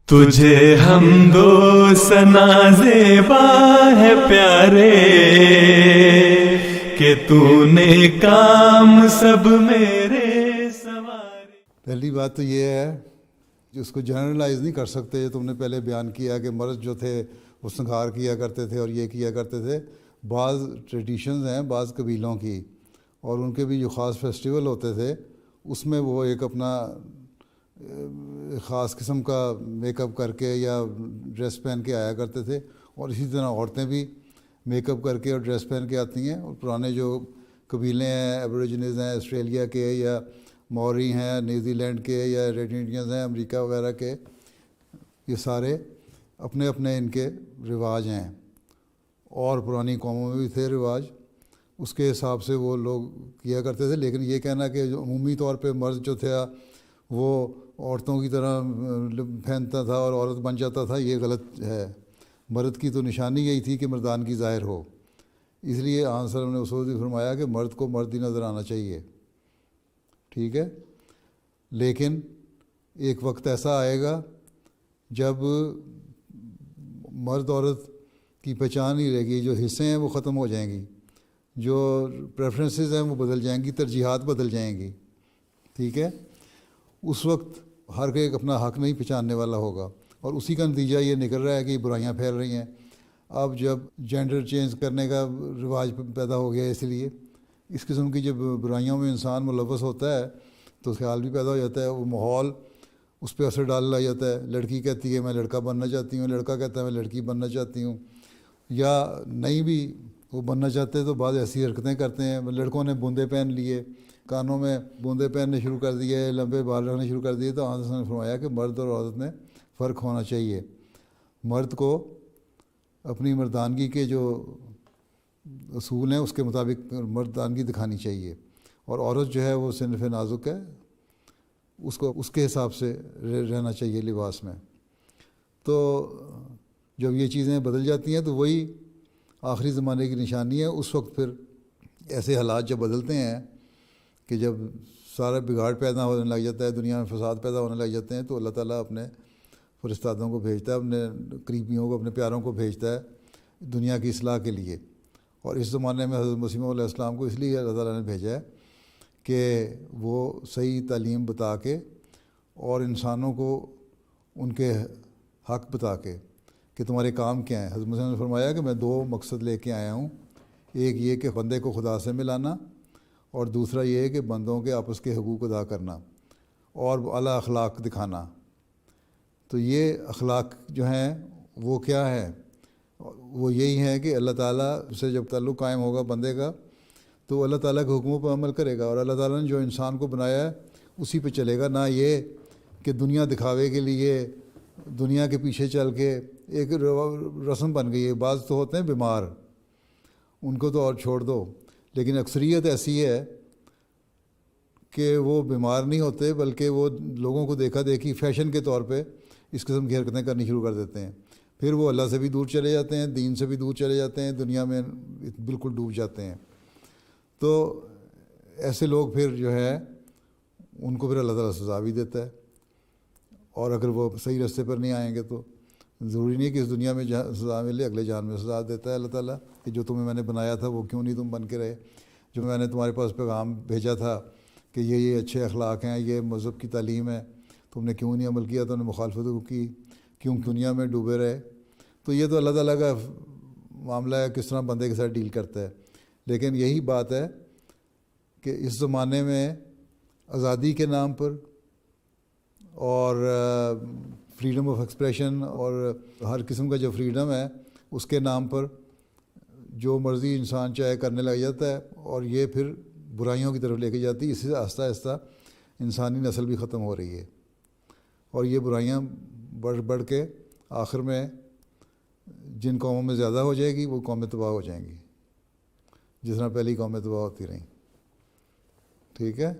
تجھے حمدو ثنا زیبا ہے پیارے کہ تو نے کام سب میرے سوارے۔ پہلی بات تو یہ ہے کہ اس کو جنرلائز نہیں کر سکتے۔ جو تم نے پہلے بیان کیا کہ مرد جو تھے وہ سنگھار کیا کرتے تھے اور یہ کیا کرتے تھے۔ بعض ٹریڈیشنز ہیں بعض قبیلوں کی، اور ان کے بھی جو خاص فیسٹیول ہوتے تھے اس میں وہ ایک اپنا خاص قسم کا میک اپ کر کے یا ڈریس پہن کے آیا کرتے تھے، اور اسی طرح عورتیں بھی میک اپ کر کے اور ڈریس پہن کے آتی ہیں۔ اور پرانے جو قبیلے ہیں، ایبوریجنز ہیں آسٹریلیا کے یا موری ہیں نیوزی لینڈ کے یا ریڈ انڈینز ہیں امریکہ وغیرہ کے، یہ سارے اپنے اپنے ان کے رواج ہیں، اور پرانی قوموں میں بھی تھے رواج، اس کے حساب سے وہ لوگ کیا کرتے تھے۔ لیکن یہ کہنا کہ جو عمومی طور پہ مرد جو تھا وہ عورتوں کی طرح پہنتا تھا اور عورت بن جاتا تھا، یہ غلط ہے۔ مرد کی تو نشانی یہی تھی کہ مردانگی ظاہر ہو، اس لیے آن صلی اللہ علیہ وسلم نے اصول بھی فرمایا کہ مرد کو مرد ہی نظر آنا چاہیے، ٹھیک ہے۔ لیکن ایک وقت ایسا آئے گا جب مرد عورت کی پہچان نہیں رہے گی، جو حصے ہیں وہ ختم ہو جائیں گی، جو پریفرنسز ہیں وہ بدل جائیں گی، ترجیحات بدل جائیں گی، ٹھیک ہے۔ اس وقت ہر ایک اپنا حق نہیں پہچاننے والا ہوگا، اور اسی کا نتیجہ یہ نکل رہا ہے کہ برائیاں پھیل رہی ہیں۔ اب جب جینڈر چینج کرنے کا رواج پیدا ہو گیا، اس لیے اس قسم کی جب برائیوں میں انسان ملوث ہوتا ہے تو خیال بھی پیدا ہو جاتا ہے، وہ ماحول اس پہ اثر ڈالنے لگ جاتا ہے۔ لڑکی کہتی ہے میں لڑکا بننا چاہتی ہوں، لڑکا کہتا ہے میں لڑکی بننا چاہتی ہوں، یا نہیں بھی وہ بننا چاہتے تو بعض ایسی حرکتیں کرتے ہیں۔ لڑکوں نے بوندے پہن لیے، کانوں میں بوندے پہننے شروع کر دیے، لمبے بال رکھنے شروع کر دیے، تو آن نے فرمایا کہ مرد اور عورت میں فرق ہونا چاہیے۔ مرد کو اپنی مردانگی کے جو اصول ہیں اس کے مطابق مردانگی دکھانی چاہیے، اور عورت جو ہے وہ صنف نازک ہے، اس کو اس کے حساب سے رہنا چاہیے لباس میں۔ تو جب یہ چیزیں بدل جاتی ہیں تو وہی آخری زمانے کی نشانی ہے۔ اس وقت پھر ایسے حالات جب بدلتے ہیں کہ جب سارا بگاڑ پیدا ہونے لگ جاتا ہے، دنیا میں فساد پیدا ہونے لگ جاتے ہیں، تو اللہ تعالیٰ اپنے فرشتادوں کو بھیجتا ہے، اپنے قریبیوں کو، اپنے پیاروں کو بھیجتا ہے دنیا کی اصلاح کے لیے۔ اور اس زمانے میں حضرت مسیح علیہ السلام کو اس لیے اللہ تعالیٰ نے بھیجا ہے کہ وہ صحیح تعلیم بتا کے اور انسانوں کو ان کے حق بتا کے کہ تمہارے کام کیا ہیں۔ حضرت مسیح نے فرمایا کہ میں دو مقصد لے کے آیا ہوں، ایک یہ کہ بندے کو خدا سے ملانا، اور دوسرا یہ ہے کہ بندوں کے آپس کے حقوق ادا کرنا اور اعلیٰ اخلاق دکھانا۔ تو یہ اخلاق جو ہیں وہ کیا ہے؟ وہ یہی ہے کہ اللہ تعالیٰ سے جب تعلق قائم ہوگا بندے کا تو اللہ تعالیٰ کے حکموں پر عمل کرے گا، اور اللہ تعالیٰ نے جو انسان کو بنایا ہے اسی پہ چلے گا، نہ یہ کہ دنیا دکھاوے کے لیے دنیا کے پیچھے چل کے ایک رسم بن گئی ہے۔ بعض تو ہوتے ہیں بیمار، ان کو تو اور چھوڑ دو، لیکن اکثریت ایسی ہے کہ وہ بیمار نہیں ہوتے بلکہ وہ لوگوں کو دیکھا دیکھی فیشن کے طور پہ اس قسم کی حرکتیں کرنی شروع کر دیتے ہیں، پھر وہ اللہ سے بھی دور چلے جاتے ہیں، دین سے بھی دور چلے جاتے ہیں، دنیا میں بالکل ڈوب جاتے ہیں۔ تو ایسے لوگ پھر جو ہے ان کو پھر اللہ تعالیٰ سزا بھی دیتا ہے، اور اگر وہ صحیح راستے پر نہیں آئیں گے تو ضروری نہیں کہ اس دنیا میں سزا ملے، اگلے جان میں سزا دیتا ہے اللہ تعالیٰ کہ جو تمہیں میں نے بنایا تھا وہ کیوں نہیں تم بن کے رہے، جو میں نے تمہارے پاس پیغام بھیجا تھا کہ یہ اچھے اخلاق ہیں، یہ مذہب کی تعلیم ہے، تم نے کیوں نہیں عمل کیا، تم نے مخالفت کی، کیوں دنیا میں ڈوبے رہے۔ تو یہ تو اللہ تعالیٰ کا معاملہ ہے کس طرح بندے کے ساتھ ڈیل کرتا ہے۔ لیکن یہی بات ہے کہ اس زمانے میں آزادی کے نام پر اور فریڈم آف ایکسپریشن اور ہر قسم کا جو فریڈم ہے اس کے نام پر جو مرضی انسان چاہے کرنے لگ جاتا ہے، اور یہ پھر برائیوں کی طرف لے کے جاتی ہے۔ اس سے آہستہ آہستہ انسانی نسل بھی ختم ہو رہی ہے، اور یہ برائیاں بڑھ کے آخر میں جن قوموں میں زیادہ ہو جائے گی وہ قومیں تباہ ہو جائیں گی، جس طرح پہلی قومیں تباہ ہوتی رہیں، ٹھیک ہے۔